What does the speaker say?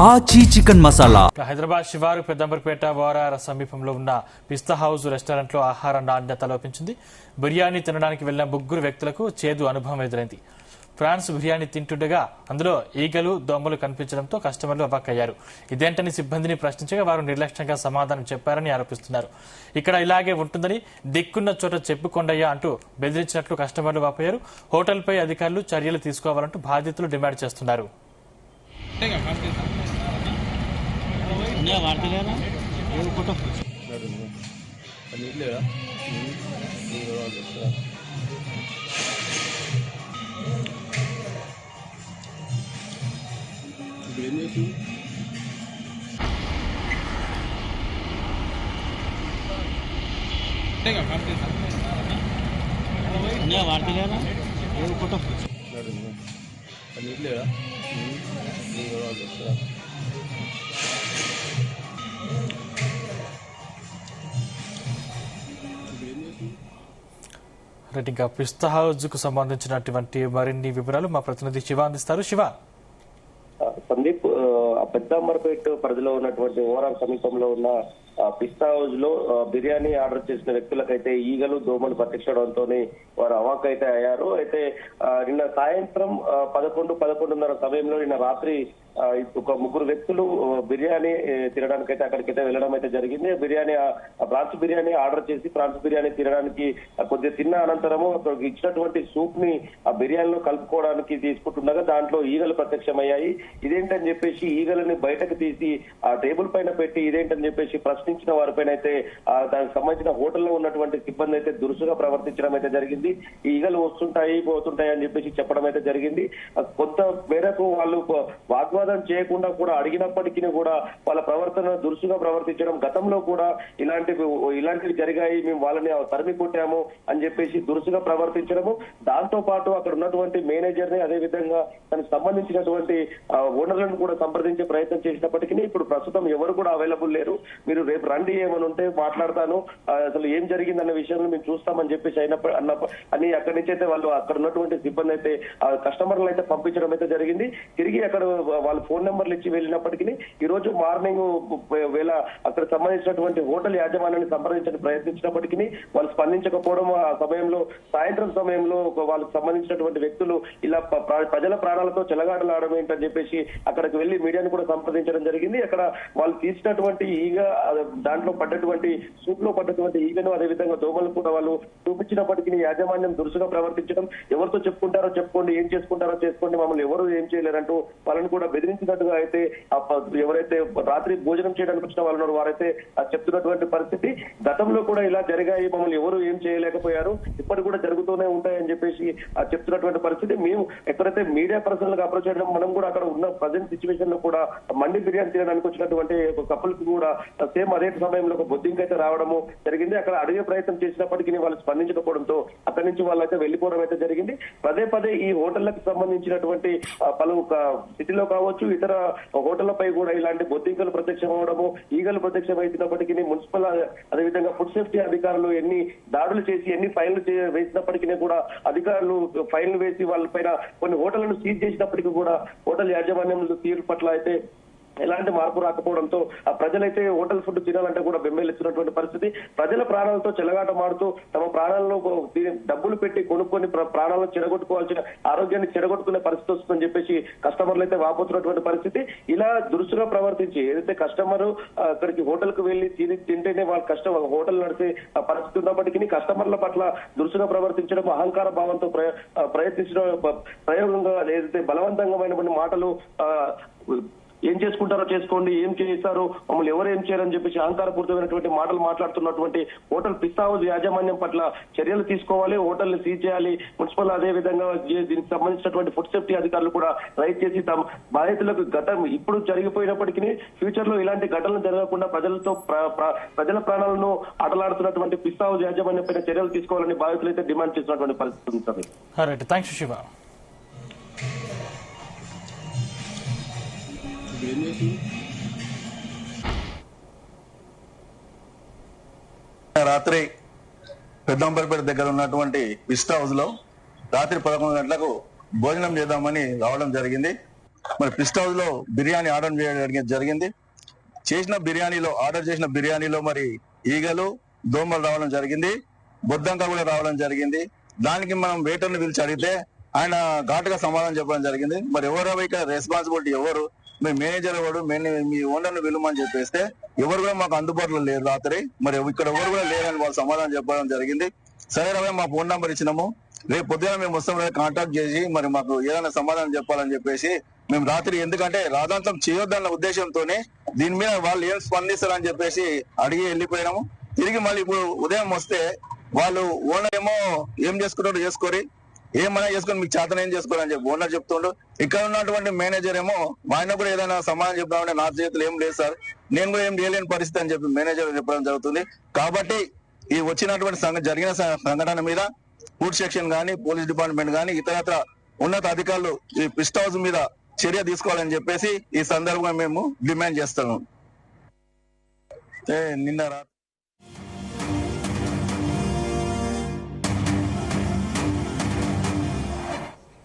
ఆచి చికెన్ మసాలా. హైదరాబాద్ శివారు పెద్దంబర్పేట వారార సమీపంలో ఉన్న పిస్తా హౌస్ రెస్టారెంట్ లో ఆహార నాణ్యత లోపించింది. బిర్యానీ తినడానికి వెళ్లిన ముగ్గురు వ్యక్తులకు చేదు అనుభవం ఎదురైంది. ఫ్రాన్స్ బిర్యానీ తింటుండగా అందులో ఈగలు దోమలు కనిపించడంతో కస్టమర్లు అవాక్కయ్యారు. ఇదేంటని సిబ్బందిని ప్రశ్నించగా వారు నిర్లక్ష్యంగా సమాధానం చెప్పారని ఆరోపిస్తున్నారు. ఇక్కడ ఇలాగే ఉంటుందని దిక్కున్న చోట చెప్పుకొండయ్యా అంటూ బెదిరించినట్లు కస్టమర్లు వాపోయారు. హోటల్పై అధికారులు చర్యలు తీసుకోవాలంటూ బాధితులు డిమాండ్ చేస్తున్నారు. ఇంకా పిస్తా హౌస్ కు సంబంధించినటువంటి మరిన్ని వివరాలు మా ప్రతినిధి శివ అందిస్తారు. శివ, సందీప్, పెద్దాంబర్పేట పరిధిలో ఉన్నటువంటి ఓవరాల్ సమీపంలో ఉన్న పిస్తా హౌస్ లో బిర్యానీ ఆర్డర్ చేసిన వ్యక్తులకైతే ఈగలు దోమలు పట్టించడంతో వారు అవాక్కైతే అయ్యారు. అయితే నిన్న సాయంత్రం 11:30 సమయంలో నిన్న రాత్రి ఒక ముగ్గురు వ్యక్తులు బిర్యానీ తినడానికైతే అక్కడికైతే వెళ్ళడం అయితే జరిగింది. ప్రాన్స్ బిర్యానీ ఆర్డర్ చేసి ప్రాన్స్ బిర్యానీ తినడానికి కొద్దిగా తిన్న అనంతరము ఇచ్చినటువంటి సూప్ ని ఆ బిర్యానీలో కలుపుకోవడానికి తీసుకుంటుండగా దాంట్లో ఈగలు ప్రత్యక్షమయ్యాయి. ఇదేంటని చెప్పేసి ఈగలని బయటకు తీసి ఆ టేబుల్ పైన పెట్టి ఇదేంటని చెప్పేసి ప్రశ్నించిన వారిపైన అయితే దానికి సంబంధించిన హోటల్లో ఉన్నటువంటి సిబ్బంది అయితే దురుసుగా ప్రవర్తించడం అయితే జరిగింది. ఈగలు వస్తుంటాయి పోతుంటాయి అని చెప్పేసి చెప్పడం అయితే జరిగింది. కొంత మేరకు వాళ్ళు వాగ్వాదం చేయకుండా కూడా అడిగినప్పటికీ కూడా వాళ్ళ ప్రవర్తన దురుసుగా ప్రవర్తించడం, గతంలో కూడా ఇలాంటివి జరిగాయి, మేము వాళ్ళని తరిమి కొట్టాము అని చెప్పేసి దురుసుగా ప్రవర్తించడము, దాంతో పాటు అక్కడ ఉన్నటువంటి మేనేజర్ ని అదే విధంగా దానికి సంబంధించినటువంటి ఓనర్లను కూడా సంప్రదించే ప్రయత్నం చేసినప్పటికీ ఇప్పుడు ప్రస్తుతం ఎవరు కూడా అవైలబుల్ లేరు. మీరు రేపు రండి, ఏమని ఉంటే మాట్లాడతాను, అసలు ఏం జరిగిందన్న విషయంలో మేము చూస్తామని చెప్పేసి అని అక్కడి నుంచి అయితే వాళ్ళు అక్కడ ఉన్నటువంటి సిబ్బంది అయితే కస్టమర్లు అయితే పంపించడం అయితే జరిగింది. తిరిగి అక్కడ వాళ్ళ ఫోన్ నెంబర్లు ఇచ్చి వెళ్ళినప్పటికీ ఈ రోజు మార్నింగ్ వేళ అక్కడ సంబంధించినటువంటి హోటల్ యాజమాన్యాన్ని సంప్రదించడానికి ప్రయత్నించినప్పటికీ వాళ్ళు స్పందించకపోవడం, ఆ సమయంలో సాయంత్రం సమయంలో వాళ్ళకి సంబంధించినటువంటి వ్యక్తులు ఇలా ప్రజల ప్రాణాలతో చెలగాటలాడడం ఏంటని చెప్పేసి అక్కడికి వెళ్లి మీడియాను కూడా సంప్రదించడం జరిగింది. అక్కడ వాళ్ళు తీసినటువంటి ఈగ, దాంట్లో పడ్డటువంటి సూప్ లో పడ్డటువంటి ఈగను అదేవిధంగా దోమలు కూడా వాళ్ళు చూపించినప్పటికీ యాజమాన్యం దురుసుగా ప్రవర్తించడం, ఎవరితో చెప్పుకుంటారో చెప్పుకోండి, ఏం చేసుకుంటారో చేసుకోండి, మమ్మల్ని ఎవరు ఏం చేయలేరంటూ వాళ్ళని కూడా బెదిరించినట్టుగా అయితే ఎవరైతే రాత్రి భోజనం చేయడానికి వచ్చిన వాళ్ళు వారైతే చెప్తున్నటువంటి పరిస్థితి. గతంలో కూడా ఇలా జరిగాయి, మమ్మల్ని ఎవరు ఏం చేయలేకపోయారు, ఇప్పటి కూడా జరుగుతూనే ఉంటాయని చెప్పేసి చెప్తున్నటువంటి పరిస్థితి. మేము ఎక్కడైతే మీడియా పర్సనల్ గా అప్రోచ్ చేయడం, మనం కూడా అక్కడ ఉన్న ప్రజెంట్ సిచ్యువేషన్ లో కూడా మండి బిర్యానీ తినడానికి వచ్చినటువంటి ఒక కపుల్ కి కూడా సేమ్ అదే సమయంలో ఒక బొద్దింక అయితే రావడము జరిగింది. అక్కడ అడిగే ప్రయత్నం చేసినప్పటికీ వాళ్ళు స్పందించకపోవడంతో అక్కడి నుంచి వాళ్ళైతే వెళ్లిపోవడం అయితే జరిగింది. పదే ఈ హోటళ్లకు సంబంధించినటువంటి పలు సిటీలో కావచ్చు ఇతర హోటళ్లపై కూడా ఇలాంటి బొద్దింకలు ప్రత్యక్షం అవడము, ఈగలు ప్రత్యక్షమైనప్పటికీ మున్సిపల్ అదేవిధంగా ఫుడ్ సేఫ్టీ అధికారులు ఎన్ని దాడులు చేసి ఎన్ని ఫైన్లు వేసినప్పటికీ కూడా అధికారులు ఫైన్లు వేసి వాళ్ళపైన కొన్ని హోటళ్లను సీజ్ చేసినప్పటికీ కూడా హోటల్ యాజమాన్యం తీరు పట్ల అయితే ఎలాంటి మార్పు రాకపోవడంతో ఆ ప్రజలైతే హోటల్ ఫుడ్ తినాలంటే కూడా బెంబేలెత్తున్నటువంటి పరిస్థితి. ప్రజల ప్రాణాలతో చెలగాట మారుతూ తమ ప్రాణాలను డబ్బులు పెట్టి కొనుక్కొని ప్రాణాలను చెడగొట్టుకోవాల్సిన ఆరోగ్యాన్ని చెడగొట్టుకునే పరిస్థితి వస్తుందని చెప్పేసి కస్టమర్లు అయితే వాపోతున్నటువంటి పరిస్థితి. ఇలా దురుసుగా ప్రవర్తించి ఏదైతే కస్టమర్ అక్కడికి హోటల్ కు వెళ్లి తింటేనే వాళ్ళ హోటల్ నడిచే పరిస్థితి ఉన్నప్పటికీ కస్టమర్ల పట్ల దురుసుగా ప్రవర్తించడం, అహంకార భావంతో ప్రయత్నించడం, ప్రయోగంగా ఏదైతే బలవంతంగా మాటలు ఏం చేసుకుంటారో చేసుకోండి, ఏం చేస్తారు, మమ్మల్ని ఎవరు ఏం చేయాలని చెప్పేసి అహంకారపూరితమైనటువంటి మాటలు మాట్లాడుతున్నటువంటి హోటల్ పిస్తా హౌస్ యాజమాన్యం పట్ల చర్యలు తీసుకోవాలి, హోటల్ ని సీజ్ చేయాలి. మున్సిపల్ అదే విధంగా దీనికి సంబంధించినటువంటి ఫుడ్ సేఫ్టీ అధికారులు కూడా రైట్ చేసి తమ బాధితులకు ఇప్పుడు జరిగిపోయినప్పటికీ ఫ్యూచర్ లో ఇలాంటి ఘటనలు జరగకుండా ప్రజల ప్రాణాలను ఆటలాడుతున్నటువంటి పిస్తా హౌస్ యాజమాన్యం పైన చర్యలు తీసుకోవాలని బాధితులు అయితే డిమాండ్ చేస్తున్నటువంటి పరిస్థితి ఉంటుంది. రాత్రి పెద్దంబర్పేట దగ్గర ఉన్నటువంటి పిస్తా హౌస్ లో రాత్రి 11 గంటలకు భోజనం చేద్దామని రావడం జరిగింది. మరి పిస్ట్ హౌస్ లో బిర్యానీ ఆర్డర్ చేయడం జరిగింది. ఆర్డర్ చేసిన బిర్యానీలో మరి ఈగలు దోమలు రావడం జరిగింది, బొద్దంక కూడా రావడం జరిగింది. దానికి మనం వెయిటర్ని పిలిచి అడిగితే ఆయన ఘాటుగా సమాధానం చెప్పడం జరిగింది. మరి ఎవరు ఇక్కడ రెస్పాన్సిబిలిటీ ఎవరు, మీ మేనేజర్ ఎవరు, మీ ఓనర్ని పిలుమని చెప్పేస్తే ఎవరు కూడా మాకు అందుబాటులో లేరు రాత్రి, మరి ఇక్కడ ఎవరు కూడా లేరని వాళ్ళు సమాధానం చెప్పడం జరిగింది. సరే రవి మా ఫోన్ నెంబర్ ఇచ్చినాము, రేపు పొద్దున మేము వస్తాం కాంటాక్ట్ చేసి మరి మాకు ఏదైనా సమాధానం చెప్పాలని చెప్పేసి మేము రాత్రి, ఎందుకంటే రాజాంతం చేయొద్దన్న ఉద్దేశంతోనే దీని మీద వాళ్ళు ఏం స్పందిస్తారని చెప్పేసి అడిగి వెళ్ళిపోయినాము. తిరిగి మళ్ళీ ఇప్పుడు ఉదయం వస్తే వాళ్ళు ఓనర్ ఏమో ఏం చేసుకుంటారో చేసుకోరి, ఏమైనా చేసుకొని మీకు చేతన ఏం చేసుకోవాలని చెప్పి ఓనర్ చెప్తుండ్రు. ఇక్కడ ఉన్నటువంటి మేనేజర్ ఏమో ఆయన కూడా ఏదైనా సమాధానం చెప్తామంటే నా చేతులు ఏం లేదు సార్, నేను కూడా ఏం చేయలేని పరిస్థితి అని చెప్పి మేనేజర్ చెప్పడం జరుగుతుంది. కాబట్టి ఈ వచ్చినటువంటి జరిగిన సంఘటన మీద ఫుడ్ సెక్షన్ గానీ, పోలీస్ డిపార్ట్మెంట్ గానీ, ఇతరత్ర ఉన్నత అధికారులు ఈ పిస్ట్ హౌస్ మీద చర్య తీసుకోవాలని చెప్పేసి ఈ సందర్భంగా మేము డిమాండ్ చేస్తున్నాం. నిన్న రాత్రి